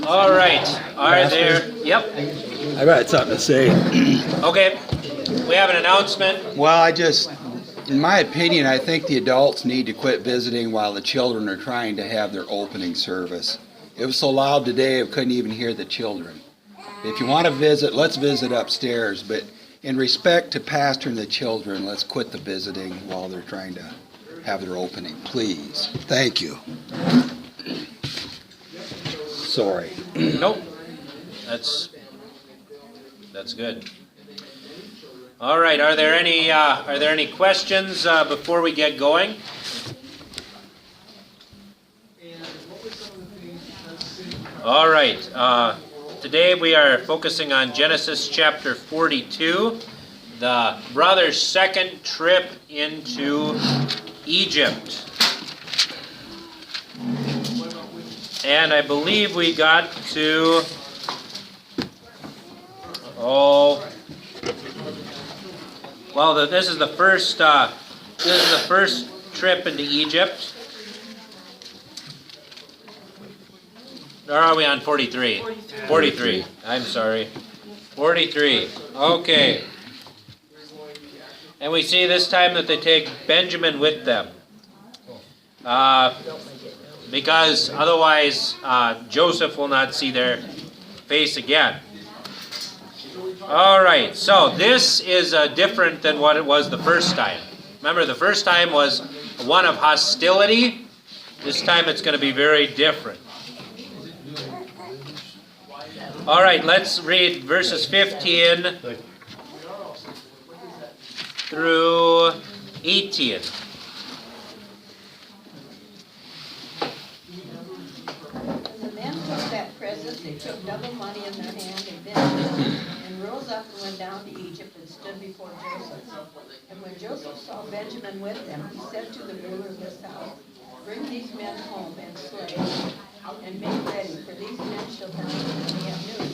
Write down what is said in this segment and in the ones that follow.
All right. Are there? Yep. I got something to say. Okay. We have an announcement. Well, in my opinion, I think the adults need to quit visiting while the children are trying to have their opening service. It was so loud today, I couldn't even hear the children. If you want to visit, let's visit upstairs, but in respect to Pastor and the children, let's quit the visiting while they're trying to have their opening, please. Thank you. Sorry. Nope. That's good. All right. Are there any questions before we get going? All right. Today we are focusing on Genesis chapter 42, the brothers' second trip into Egypt. And I believe we got to, this is the first trip into Egypt. Or are we on 43? 43. I'm sorry. 43. Okay. And we see this time that they take Benjamin with them. Because otherwise Joseph will not see their face again. All right, so this is different than what it was the first time. Remember, the first time was one of hostility. This time it's going to be very different. All right, let's read verses 15 through 18. They took double money in their hand and rose up and went down to Egypt and stood before Joseph. And when Joseph saw Benjamin with them, he said to the ruler of his house, "Bring these men home and slay, and make ready, for these men shall die when we have news."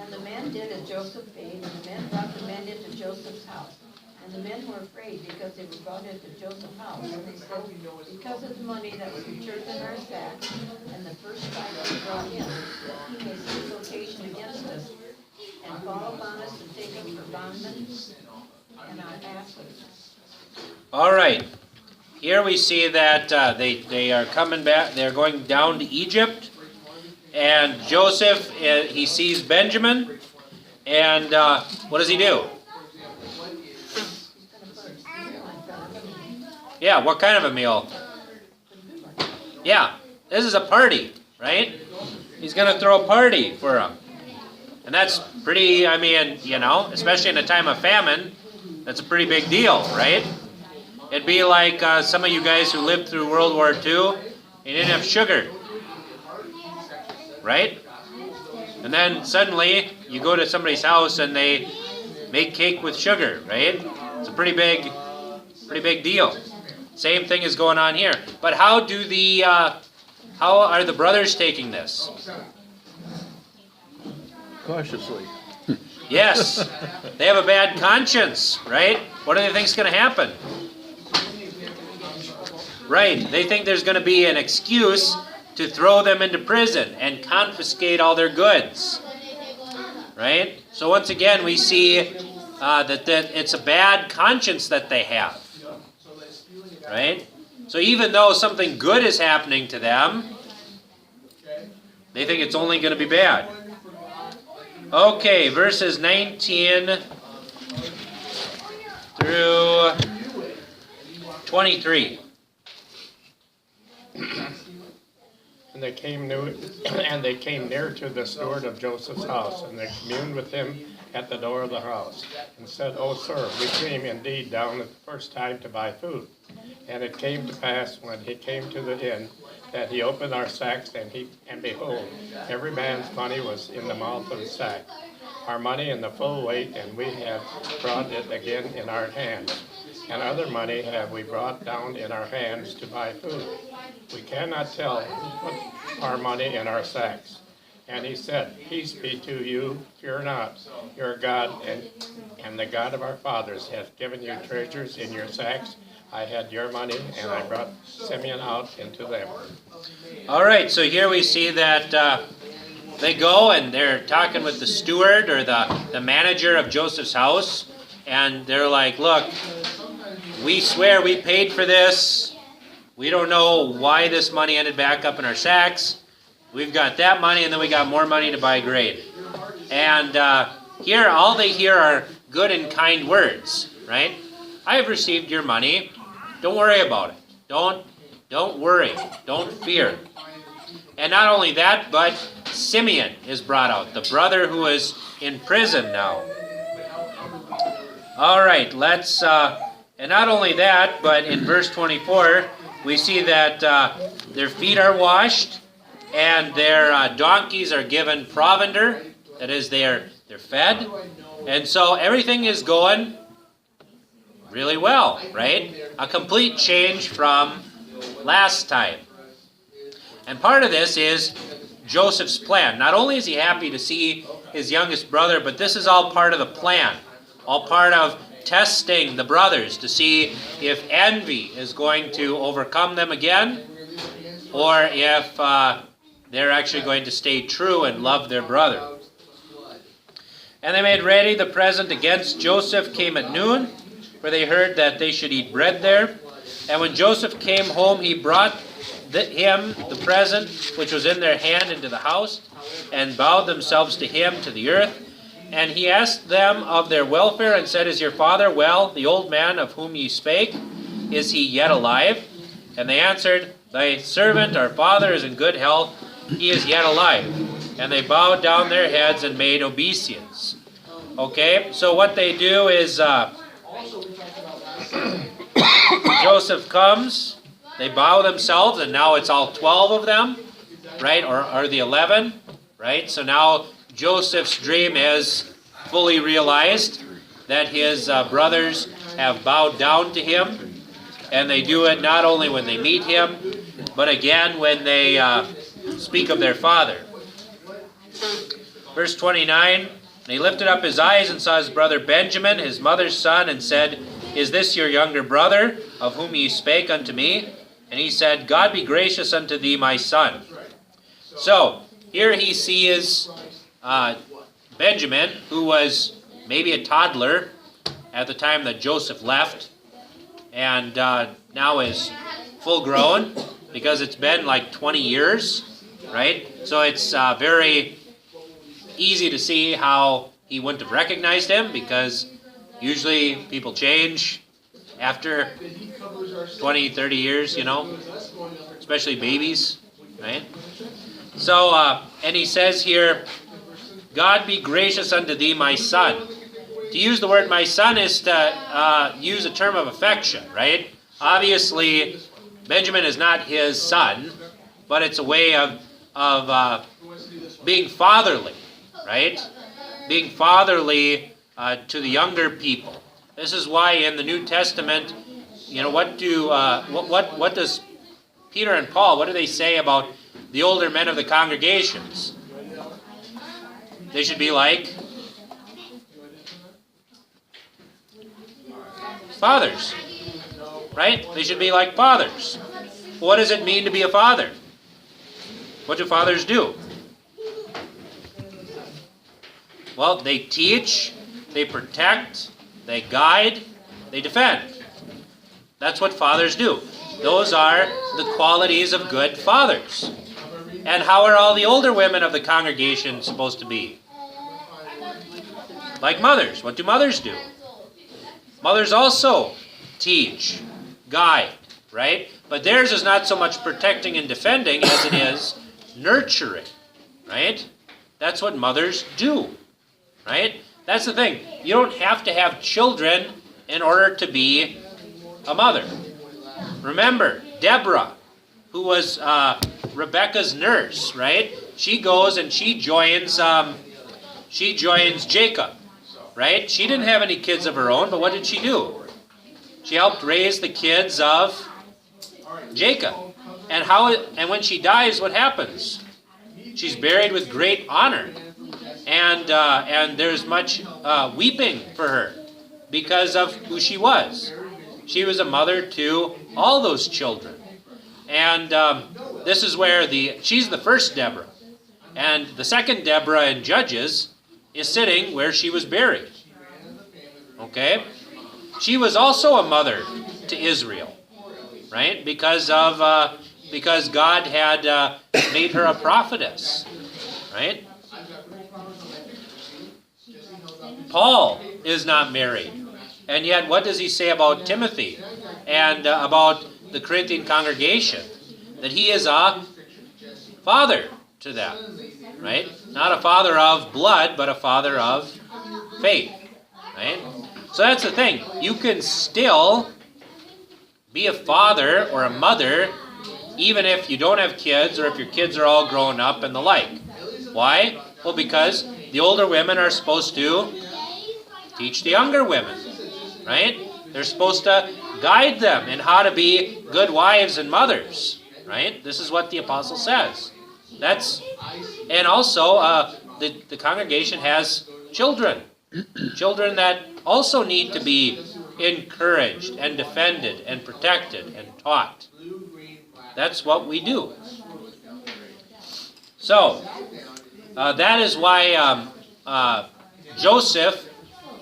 And the men did as Joseph bade, and the men brought the men into Joseph's house. And the men were afraid because they were brought into Joseph's house. And they said, "Because of the money that was returned in our sacks, and the first fight that we brought in, he may seize occasion against us, and fall upon us and take us for bondmen and our asses." All right. Here we see that they are coming back. They're going down to Egypt. And Joseph, he sees Benjamin. And what does he do? Yeah, what kind of a meal? Yeah, this is a party, right? He's going to throw a party for him. And that's pretty, especially in a time of famine, that's a pretty big deal, right? It'd be like some of you guys who lived through World War II, you didn't have sugar, right? And then suddenly you go to somebody's house and they make cake with sugar, right? It's a pretty big deal. Same thing is going on here. But how are the brothers taking this? Cautiously. Yes. They have a bad conscience, right? What do they think is going to happen? Right. They think there's going to be an excuse to throw them into prison and confiscate all their goods. Right? So once again, we see that it's a bad conscience that they have. Right? So even though something good is happening to them, they think it's only going to be bad. Okay, verses 19 through 23. And they came near to the steward of Joseph's house, and they communed with him at the door of the house, and said, "O sir, we came indeed down at the first time to buy food. And it came to pass, when he came to the inn, that he opened our sacks, and behold, every man's money was in the mouth of the sack, our money in the full weight, and we have brought it again in our hands. And other money have we brought down in our hands to buy food. We cannot tell what our money in our sacks." And he said, "Peace be to you, fear not. Your God and the God of our fathers hath given you treasures in your sacks. I had your money, and I brought Simeon out into them. All right, so here we see that they go and they're talking with the steward or the manager of Joseph's house, and they're like, look, we swear we paid for this. We don't know why this money ended back up in our sacks. We've got that money, and then we got more money to buy grain. And here, all they hear are good and kind words, right? I have received your money. Don't worry about it. Don't worry. Don't fear. And not only that, but Simeon is brought out, the brother who is in prison now. All right, let's, and not only that, but in verse 24, we see that their feet are washed and their donkeys are given provender. That is, they're fed. And so everything is going really well, right? A complete change from last time. And part of this is Joseph's plan. Not only is he happy to see his youngest brother, but this is all part of the plan. All part of testing the brothers to see if envy is going to overcome them again, or if they're actually going to stay true and love their brother. And they made ready the present against Joseph came at noon, for they heard that they should eat bread there. And when Joseph came home, he brought him the present which was in their hand into the house, and bowed themselves to him to the earth. And he asked them of their welfare, and said, Is your father well, the old man of whom ye spake? Is he yet alive? And they answered, Thy servant, our father, is in good health. He is yet alive. And they bowed down their heads and made obeisance. Okay, so what they do is Joseph comes, they bow themselves, and now it's all 12 of them, right? Or the 11, right? So now Joseph's dream is fully realized, that his brothers have bowed down to him, and they do it not only when they meet him, but again when they speak of their father. Verse 29, And he lifted up his eyes and saw his brother Benjamin, his mother's son, and said, Is this your younger brother, of whom ye spake unto me? And he said, God be gracious unto thee, my son. So, here he sees Benjamin, who was maybe a toddler at the time that Joseph left, and now is full grown, because it's been like 20 years, right? So it's very easy to see how he wouldn't have recognized him, because usually people change after 20, 30 years, you know, especially babies, right? So, and he says here, God be gracious unto thee, my son. To use the word my son is to use a term of affection, right? Obviously, Benjamin is not his son, but it's a way of being fatherly, right? Being fatherly to the younger people. This is why in the New Testament, you know, what does Peter and Paul, what do they say about the older men of the congregations? They should be like fathers, right? They should be like fathers. What does it mean to be a father? What do fathers do? Well, they teach, they protect, they guide, they defend. That's what fathers do. Those are the qualities of good fathers. And how are all the older women of the congregation supposed to be? Like mothers. What do mothers do? Mothers also teach, guide, right? But theirs is not so much protecting and defending as it is nurturing, right? That's what mothers do, right? That's the thing. You don't have to have children in order to be a mother. Remember, Deborah, who was Rebecca's nurse, right? She goes and she joins Jacob, right? She didn't have any kids of her own, but what did she do? She helped raise the kids of Jacob. And when she dies, what happens? She's buried with great honor. And there's much weeping for her because of who she was. She was a mother to all those children. And this is where she's the first Deborah. And the second Deborah in Judges is sitting where she was buried. Okay? She was also a mother to Israel, right? Because God had made her a prophetess, right? Paul is not married. And yet, what does he say about Timothy and about the Corinthian congregation? That he is a father to them, right? Not a father of blood, but a father of faith, right? So that's the thing. You can still be a father or a mother even if you don't have kids or if your kids are all grown up and the like. Why? Well, because the older women are supposed to teach the younger women, right? They're supposed to guide them in how to be good wives and mothers, right? This is what the apostle says. And also the congregation has children, children that also need to be encouraged and defended and protected and taught. That's what we do. So that is why Joseph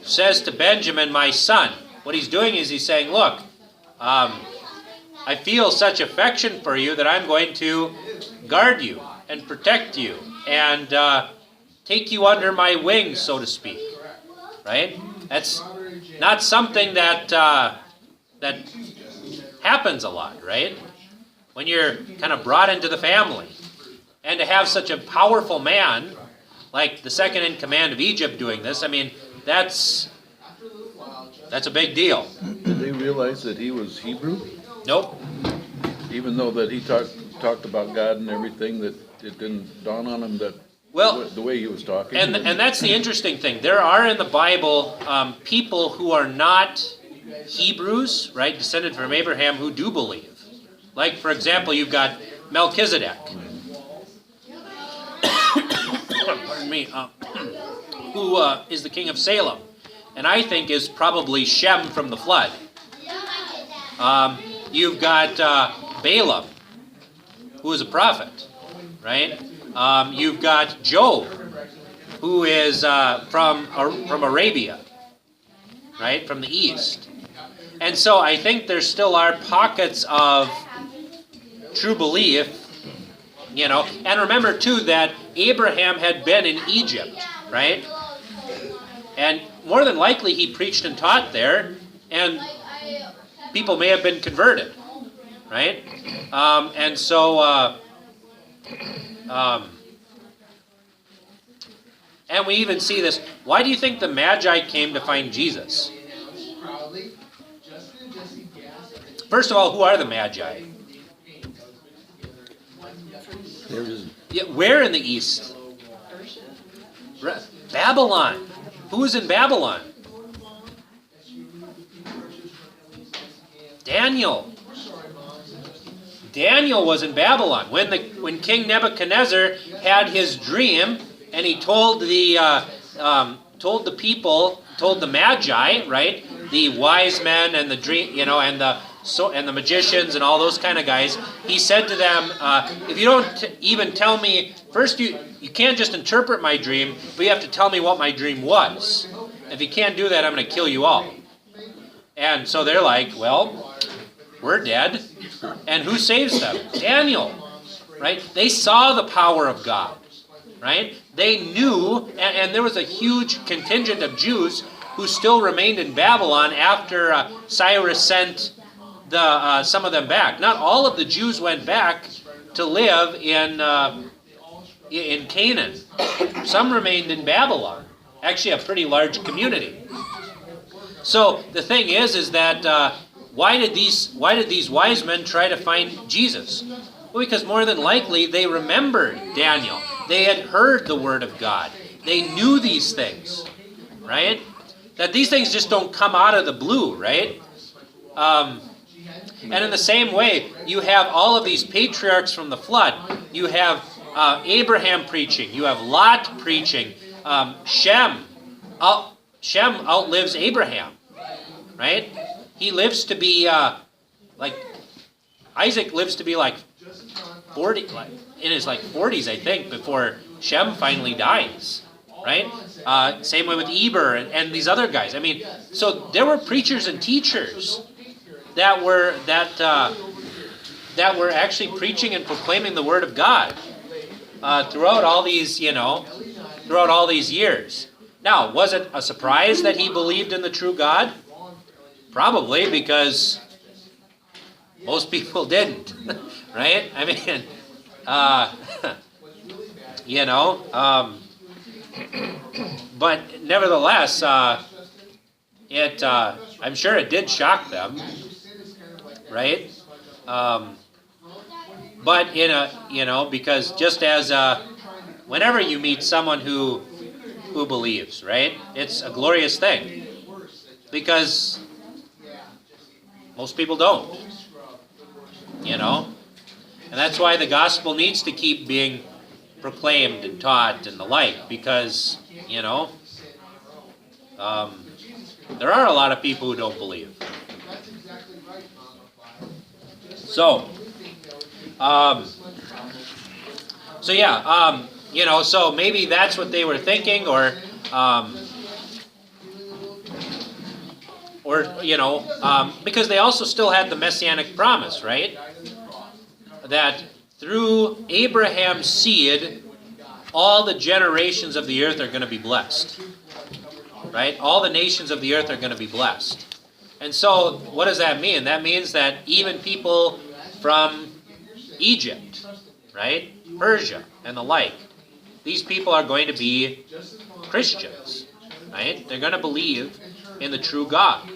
says to Benjamin, my son. What he's doing is he's saying, look, I feel such affection for you that I'm going to guard you and protect you and take you under my wings, so to speak. Right? That's not something that happens a lot, right? When you're kind of brought into the family. And to have such a powerful man, like the second in command of Egypt doing this, I mean, that's a big deal. Did they realize that he was Hebrew? Nope. Even though that he talked about God and everything, that it didn't dawn on him that the way he was talking. And that's the interesting thing. There are in the Bible people who are not Hebrews, right, descended from Abraham, who do believe. Like, for example, you've got Melchizedek. Pardon me. Who is the king of Salem. And I think is probably Shem from the flood. You've got Balaam, who is a prophet, right? You've got Job, who is from Arabia, right, from the east. And so I think there still are pockets of true belief, you know. And remember, too, that Abraham had been in Egypt, right? And more than likely he preached and taught there, and people may have been converted, right? And so, and we even see this. Why do you think the Magi came to find Jesus? First of all, who are the Magi? Where in the east? Babylon. Who was in Babylon? Daniel. Daniel was in Babylon. When King Nebuchadnezzar had his dream, and he told the Magi, right, the wise men and the dream, you know, and the magicians and all those kind of guys, he said to them, if you don't even tell me, first you can't just interpret my dream, but you have to tell me what my dream was. If you can't do that, I'm going to kill you all. And so they're like, well, we're dead. And who saves them? Daniel, right? They saw the power of God, right? They knew, and there was a huge contingent of Jews who still remained in Babylon after Cyrus sent some of them back. Not all of the Jews went back to live in Canaan. Some remained in Babylon. Actually, a pretty large community. So the thing is that why did these wise men try to find Jesus? Well, because more than likely they remembered Daniel. They had heard the word of God. They knew these things, right? That these things just don't come out of the blue, right? And in the same way, you have all of these patriarchs from the flood. You have Abraham preaching. You have Lot preaching. Shem outlives Abraham, right? he lives to be Isaac lives to be like 40, in his 40s, I think, before Shem finally dies, right? Same way with Eber and these other guys. I mean, so there were preachers and teachers that were actually preaching and proclaiming the word of God throughout all these years. Now, was it a surprise that he believed in the true God? Probably, because most people didn't, right? I mean, but nevertheless, I'm sure it did shock them, right? But because just as whenever you meet someone who believes, right, it's a glorious thing, because most people don't, and that's why the gospel needs to keep being proclaimed and taught and the like, because there are a lot of people who don't believe. So maybe that's what they were thinking, or because they also still had the messianic promise, right? That through Abraham's seed, all the generations of the earth are going to be blessed, right? All the nations of the earth are going to be blessed. And so, what does that mean? That means that even people from Egypt, right, Persia, and the like, these people are going to be Christians, right? They're going to believe in the true God,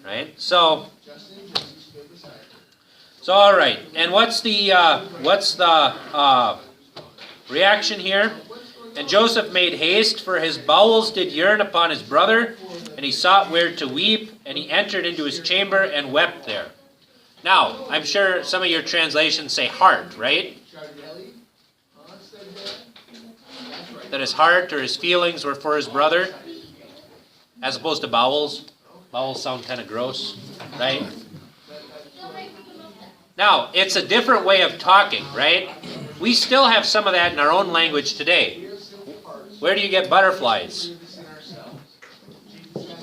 right? So all right. And what's the reaction here? And Joseph made haste, for his bowels did yearn upon his brother, and he sought where to weep, and he entered into his chamber and wept there. Now, I'm sure some of your translations say heart, right? That his heart or his feelings were for his brother, as opposed to bowels. Bowels sound kind of gross, right? Now, it's a different way of talking, right? We still have some of that in our own language today. Where do you get butterflies?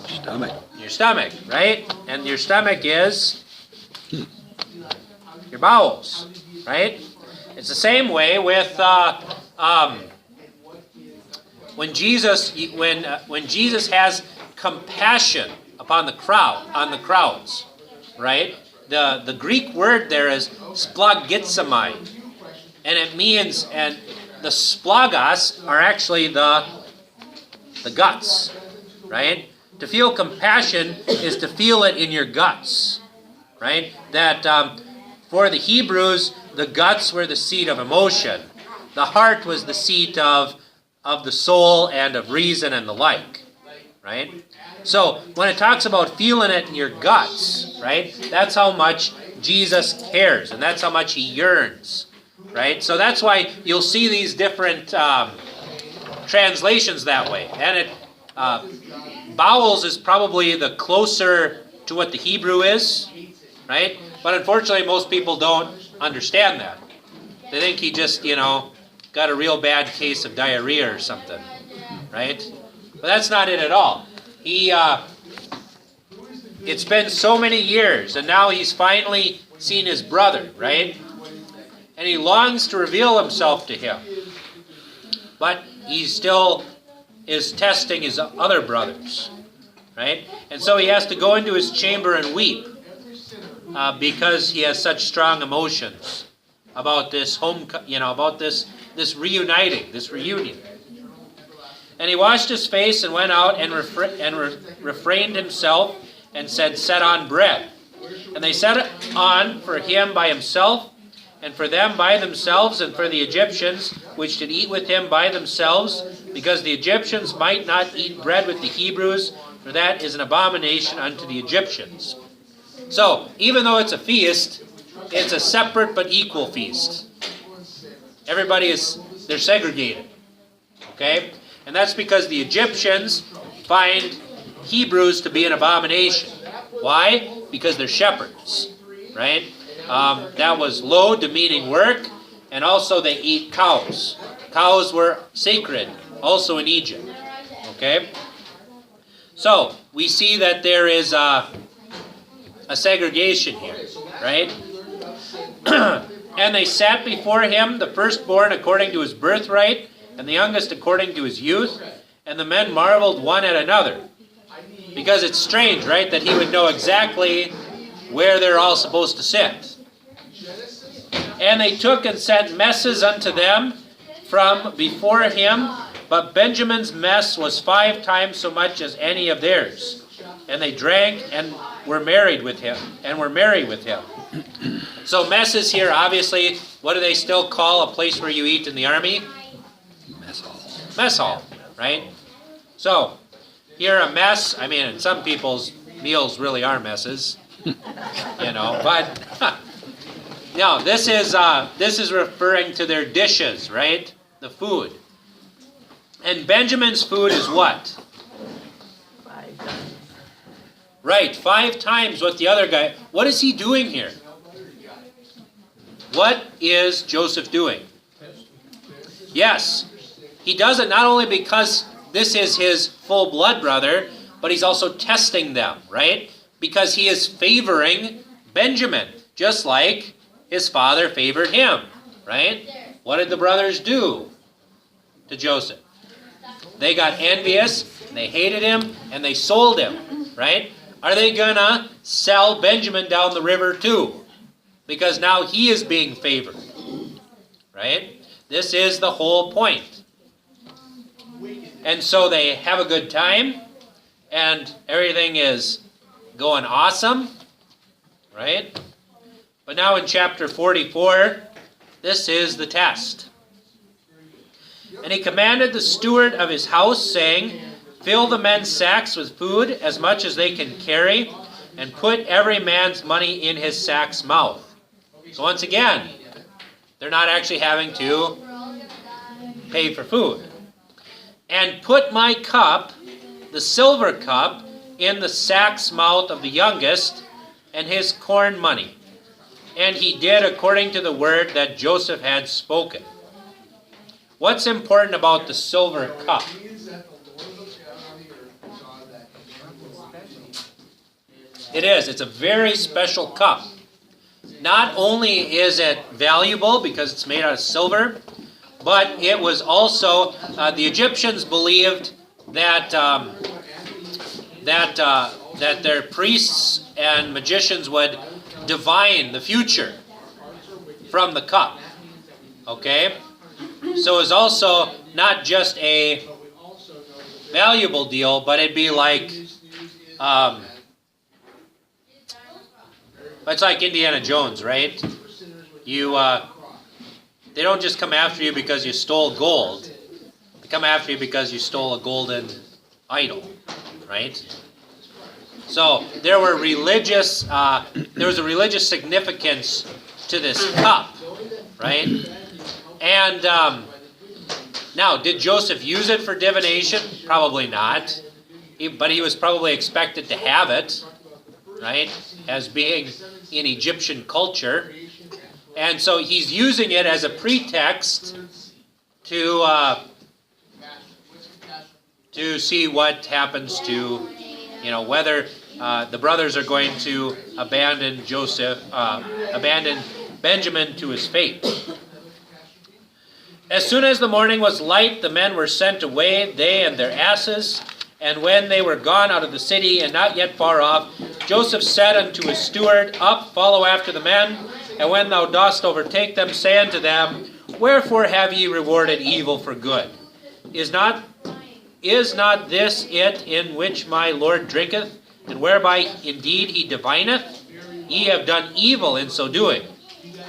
Stomach. Your stomach, right? And your stomach is your bowels, right? It's the same way with when Jesus has compassion upon the crowds, right? The Greek word there is splagitsamai, and it means, and the splagos are actually the guts, right? To feel compassion is to feel it in your guts, right? That for the Hebrews, the guts were the seat of emotion. The heart was the seat of the soul and of reason and the like, right? So when it talks about feeling it in your guts, right, that's how much Jesus cares, and that's how much he yearns, right? So that's why you'll see these different translations that way. And bowels is probably the closer to what the Hebrew is, right? But unfortunately, most people don't understand that. They think he just, got a real bad case of diarrhea or something, right? But that's not it at all. It's been so many years, and now he's finally seen his brother, right? And he longs to reveal himself to him. But he still is testing his other brothers, right? And so he has to go into his chamber and weep because he has such strong emotions about this about this reuniting, this reunion. And he washed his face and went out and refrained himself and said, "Set on bread." And they set it on for him by himself, and for them by themselves, and for the Egyptians, which did eat with him by themselves, because the Egyptians might not eat bread with the Hebrews, for that is an abomination unto the Egyptians. So, even though it's a feast, it's a separate but equal feast. They're segregated. Okay? And that's because the Egyptians find Hebrews to be an abomination. Why? Because they're shepherds, right? That was low, demeaning work, and also they eat cows. Cows were sacred, also in Egypt, okay? So, we see that there is a segregation here, right? And they sat before him, the firstborn according to his birthright, and the youngest according to his youth. And the men marveled one at another. Because it's strange, right, that he would know exactly where they're all supposed to sit. And they took and set messes unto them from before him, but Benjamin's mess was 5 times so much as any of theirs. And they drank and were married with him, and were merry with him. So messes here, obviously, what do they still call a place where you eat in the army? Mess hall. Mess hall, right? So, here a mess, I mean, in some people's meals really are messes, but no, this is referring to their dishes, right? The food. And Benjamin's food is what? 5 times. Right, 5 times what the other guy. What is he doing here? What is Joseph doing? Yes, he does it not only because this is his full blood brother, but he's also testing them, right? Because he is favoring Benjamin, just like his father favored him, right? What did the brothers do to Joseph? They got envious, they hated him, and they sold him, right? Are they gonna sell Benjamin down the river too? Because now he is being favored, right? This is the whole point. And so they have a good time, and everything is going awesome, right? But now in chapter 44, this is the test. And he commanded the steward of his house, saying, fill the men's sacks with food, as much as they can carry, and put every man's money in his sack's mouth. So once again, they're not actually having to pay for food. And put my cup, the silver cup, in the sack's mouth of the youngest, and his corn money. And he did according to the word that Joseph had spoken. What's important about the silver cup? It is. It's a very special cup. Not only is it valuable because it's made out of silver, but it was also, the Egyptians believed that that their priests and magicians would divine the future from the cup. Okay? So it's also not just a valuable deal, but it'd be like, it's like Indiana Jones, right? They don't just come after you because you stole gold. They come after you because you stole a golden idol, right? So there was a religious significance to this cup, right? And now, did Joseph use it for divination? Probably not. But he was probably expected to have it, right? As being in Egyptian culture. And so he's using it as a pretext to see what happens to, whether the brothers are going to abandon Benjamin to his fate. As soon as the morning was light, the men were sent away, they and their asses. And when they were gone out of the city, and not yet far off, Joseph said unto his steward, Up, follow after the men, and when thou dost overtake them, say unto them, Wherefore have ye rewarded evil for good? Is not this it in which my Lord drinketh, and whereby indeed he divineth? Ye have done evil in so doing.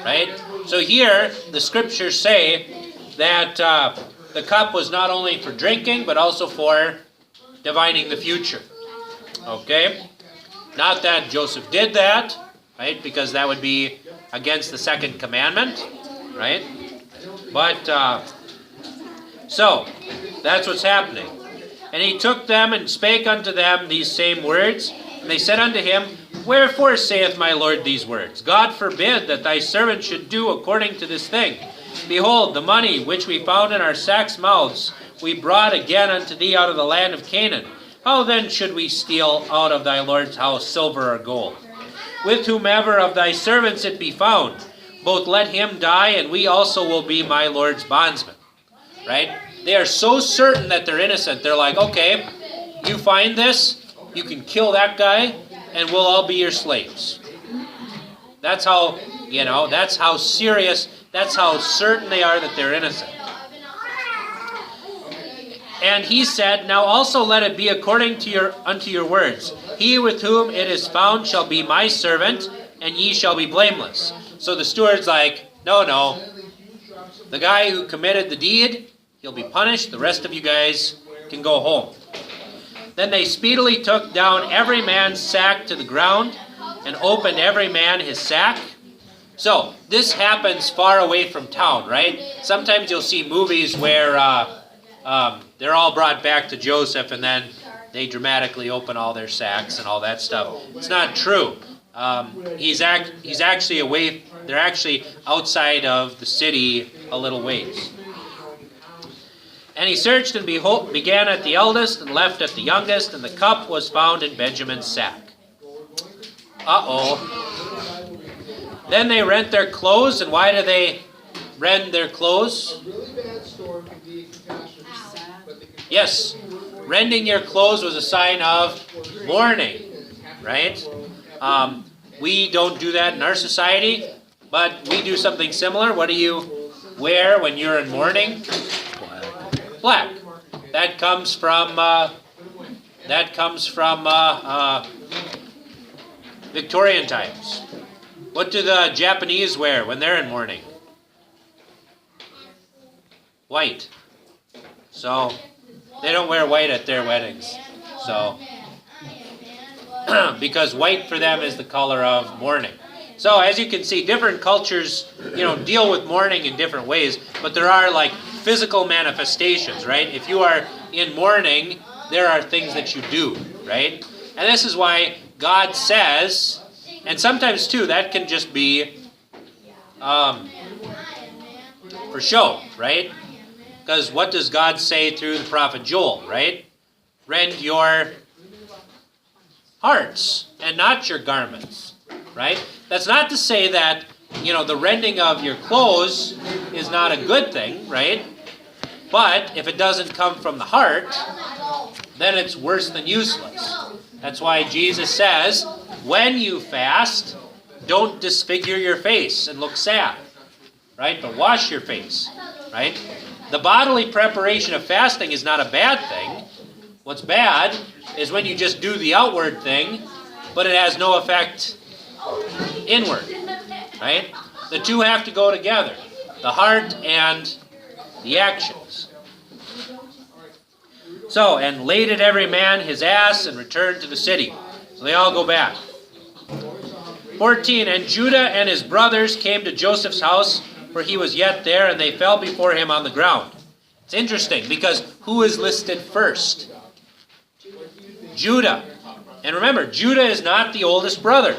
Right? So here, the scriptures say that the cup was not only for drinking, but also for divining the future. Okay? Not that Joseph did that, right? Because that would be against the second commandment, right? But, so, that's what's happening. And he took them and spake unto them these same words, And they said unto him, Wherefore saith my Lord these words? God forbid that thy servant should do according to this thing. Behold, the money which we found in our sacks' mouths we brought again unto thee out of the land of Canaan. How then should we steal out of thy Lord's house silver or gold? With whomever of thy servants it be found, both let him die, and we also will be my Lord's bondsmen. Right? They are so certain that they're innocent. They're like, okay, you find this, you can kill that guy, and we'll all be your slaves. That's how, that's how serious, that's how certain they are that they're innocent. And he said, Now also let it be according to unto your words. He with whom it is found shall be my servant, and ye shall be blameless. So the steward's like, no. The guy who committed the deed, he'll be punished. The rest of you guys can go home. Then they speedily took down every man's sack to the ground, and opened every man his sack. So this happens far away from town, right? Sometimes you'll see movies where they're all brought back to Joseph, and then they dramatically open all their sacks and all that stuff. It's not true. He's actually away. They're actually outside of the city a little ways. And he searched and began at the eldest and left at the youngest, and the cup was found in Benjamin's sack. Then they rent their clothes, and why do they rend their clothes? Yes, rending your clothes was a sign of mourning, right? We don't do that in our society, but we do something similar. What do you wear when you're in mourning? Black. That comes from Victorian times. What do the Japanese wear when they're in mourning? White. So they don't wear white at their weddings. So because white for them is the color of mourning. So as you can see, different cultures, deal with mourning in different ways, but there are like physical manifestations, right? If you are in mourning, there are things that you do, right? And this is why God says, and sometimes too, that can just be for show, right? Because what does God say through the prophet Joel, right? Rend your hearts and not your garments, right? That's not to say that, the rending of your clothes is not a good thing, right? But if it doesn't come from the heart, then it's worse than useless. That's why Jesus says, when you fast, don't disfigure your face and look sad, right? But wash your face, right? The bodily preparation of fasting is not a bad thing. What's bad is when you just do the outward thing, but it has no effect inward, right? The two have to go together, the heart and the actions. So, and laded every man his ass and returned to the city. So they all go back. 14, and Judah and his brothers came to Joseph's house, for he was yet there, and they fell before him on the ground. It's interesting, because who is listed first? Judah. And remember, Judah is not the oldest brother.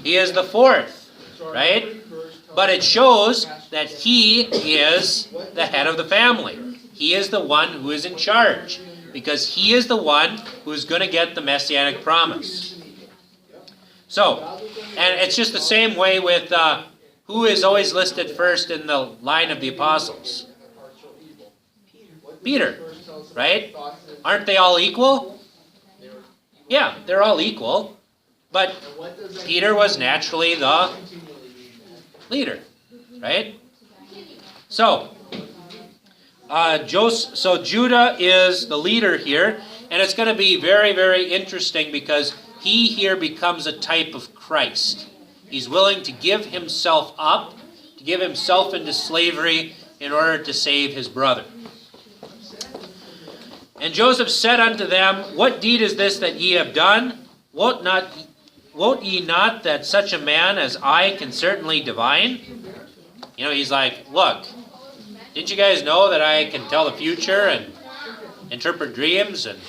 He is the fourth, right? But it shows that he is the head of the family. He is the one who is in charge, because he is the one who is going to get the messianic promise. So, and it's just the same way with who is always listed first in the line of the apostles? Peter, right? Aren't they all equal? Yeah, they're all equal. But Peter was naturally the leader, right? So, Judah is the leader here, and it's going to be very, very interesting because he here becomes a type of Christ. He's willing to give himself up, to give himself into slavery in order to save his brother. And Joseph said unto them, What deed is this that ye have done? Wot ye not that such a man as I can certainly divine? He's like, look, didn't you guys know that I can tell the future and interpret dreams? And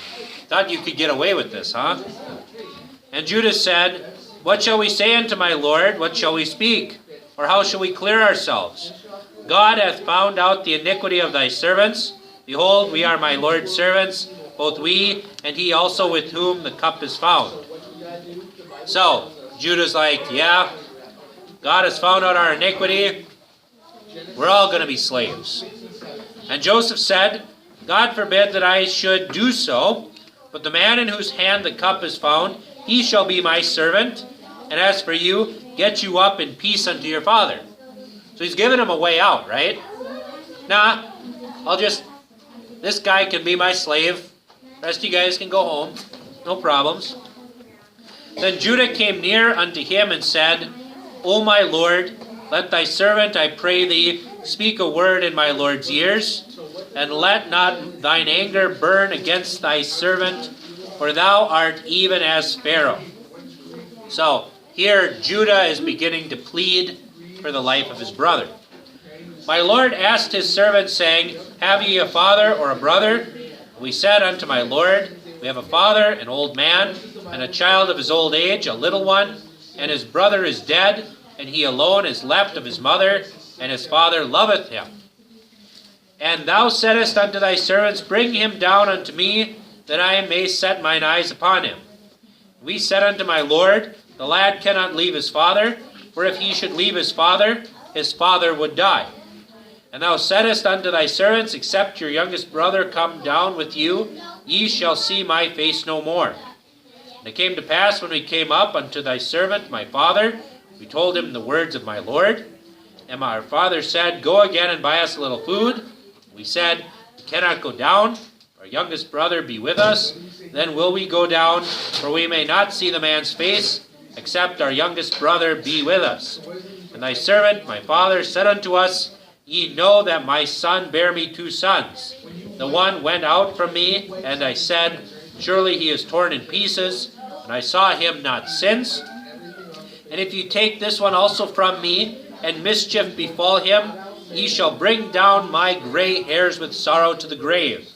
thought you could get away with this, huh? And Judah said, What shall we say unto my Lord? What shall we speak? Or how shall we clear ourselves? God hath found out the iniquity of thy servants. Behold, we are my Lord's servants, both we and he also with whom the cup is found. So, Judah's like, yeah, God has found out our iniquity. We're all going to be slaves. And Joseph said, God forbid that I should do so, but the man in whose hand the cup is found, he shall be my servant. And as for you, get you up in peace unto your father. So he's giving him a way out, right? Nah, this guy can be my slave. Rest of you guys can go home. No problems. Then Judah came near unto him and said, O my Lord, let thy servant, I pray thee, speak a word in my Lord's ears, and let not thine anger burn against thy servant, for thou art even as Pharaoh. So, here Judah is beginning to plead for the life of his brother. My Lord asked his servant, saying, Have ye a father or a brother? We said unto my Lord, We have a father, an old man, and a child of his old age, a little one, and his brother is dead, and he alone is left of his mother, and his father loveth him. And thou saidst unto thy servants, Bring him down unto me, that I may set mine eyes upon him. We said unto my Lord, The lad cannot leave his father, for if he should leave his father would die. And thou saidst unto thy servants, Except your youngest brother come down with you, ye shall see my face no more. And it came to pass, when we came up unto thy servant, my father, we told him the words of my Lord. And our father said, Go again and buy us a little food. We said, We cannot go down. Our youngest brother be with us. Then will we go down, for we may not see the man's face, except our youngest brother be with us. And thy servant, my father, said unto us, Ye know that my son bare me 2 sons. The one went out from me, and I said, Surely he is torn in pieces, and I saw him not since. And if you take this one also from me, and mischief befall him, ye shall bring down my gray hairs with sorrow to the grave.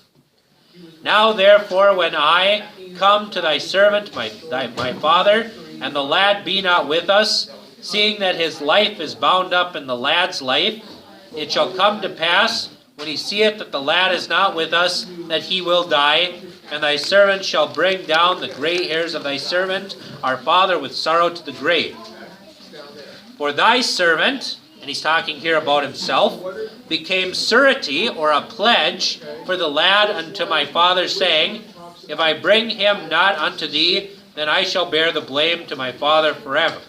Now therefore, when I come to thy servant, my father, and the lad be not with us, seeing that his life is bound up in the lad's life, it shall come to pass, when he seeth that the lad is not with us, that he will die, and thy servant shall bring down the gray hairs of thy servant, our father, with sorrow to the grave. For thy servant, and he's talking here about himself, became surety, or a pledge, for the lad unto my father, saying, If I bring him not unto thee, then I shall bear the blame to my father forever.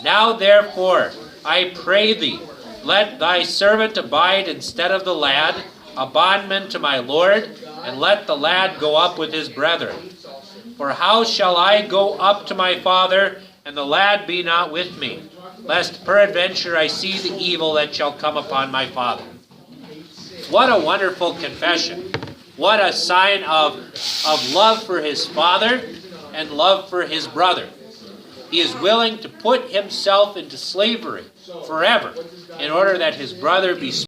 Now therefore, I pray thee, let thy servant abide instead of the lad, a bondman to my Lord, and let the lad go up with his brethren. For how shall I go up to my father, and the lad be not with me, lest peradventure I see the evil that shall come upon my father? What a wonderful confession. What a sign of love for his father and love for his brother. He is willing to put himself into slavery forever in order that his brother be